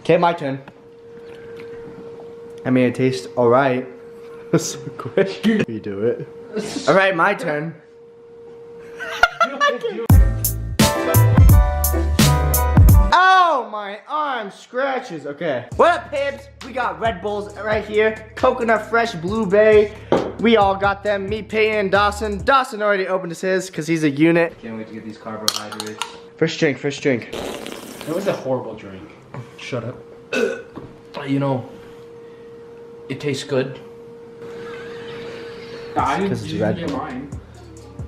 Okay, my turn. I mean, it tastes alright. So quick. You do it. Alright, my turn. Oh, my arm scratches. Okay. What up, Pibs? We got Red Bulls right here. Coconut Fresh Blueberry. We all got them. Me, Peyton, and Dawson. Dawson already opened his because he's a unit. Can't wait to get these carbohydrates. First drink, first drink. It was a horrible drink. Shut up. You know, it tastes good. I Because it's didn't Red get Bull. mine.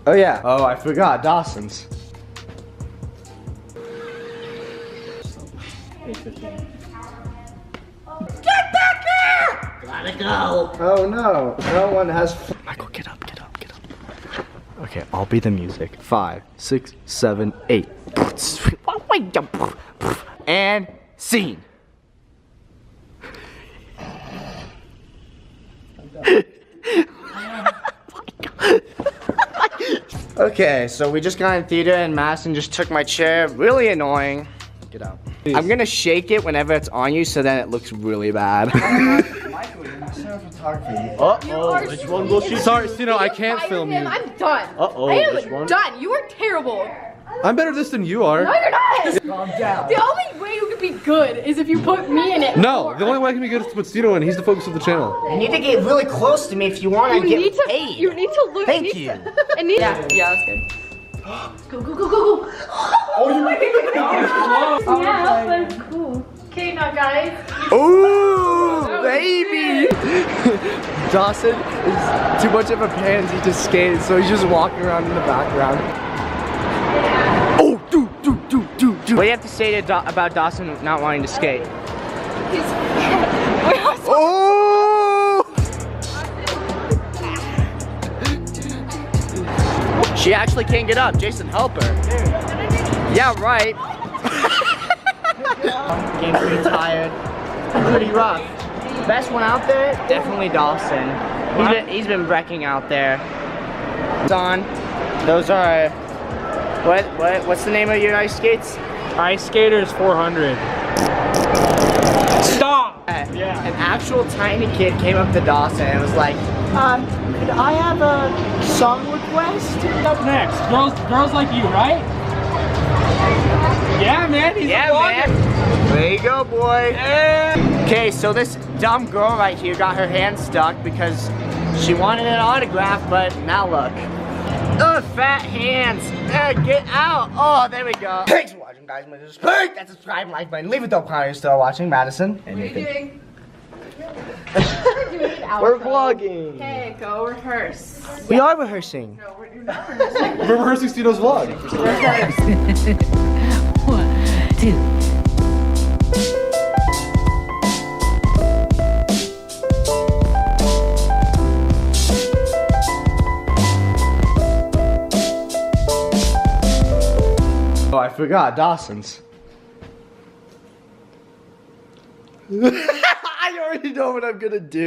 Oh yeah. Oh, I forgot Dawson's. Get back here! Gotta go. Oh no. No one has. Michael, get up, get up, get up. Okay, I'll be the music. 5, 6, 7, 8. And scene. Okay, so we just got in theater and Madison just took my chair. Really annoying. Get out. Please. I'm gonna shake it whenever it's on you so then it looks really bad. Michael, you're not photography. Uh-oh, which one will she? Sorry, Stino, I can't film you. I'm done. Uh-oh, I which am one? done. You are terrible. I'm better at this than you are. No, you're not. Calm down. The only way you can be good is if you put me in it. No, the only way I can be good is to put Stino in. He's the focus of the channel. You need to get really close to me if you want to get paid. You need to look. Thank you. Yeah, that's good. Go, go, go, go, go. Oh, you make it. Yeah, that's cool. Okay, now guys. Ooh, baby! Dawson is too much of a pansy to skate, so he's just walking around in the background. Oh, do. What do you have to say to about Dawson not wanting to skate? Oh! She actually can't get up. Jason, help her. Yeah, right. Getting pretty tired. Pretty rough. Best one out there, definitely Dawson. He's been wrecking out there. Don, those are what's the name of your ice skates? Ice Skaters 400. Stop! Yeah. An actual tiny kid came up to Dawson and was like, could I have a song request? Up next, girls like you, right? Yeah, man. He's Yeah, man. There you go, boy. Okay, so this dumb girl right here got her hand stuck because she wanted an autograph, but now look. Ugh, fat hands. Get out. Oh, there we go. Thanks for watching, guys. That's subscribe, like button. Leave a dope comment if you're still watching. Madison. What are you doing? We're vlogging. Okay, go rehearse. We are rehearsing. No, we're not rehearsing. We're rehearsing Stino's vlog. 1, 2. Oh, I forgot Dawson's. I already know what I'm gonna do.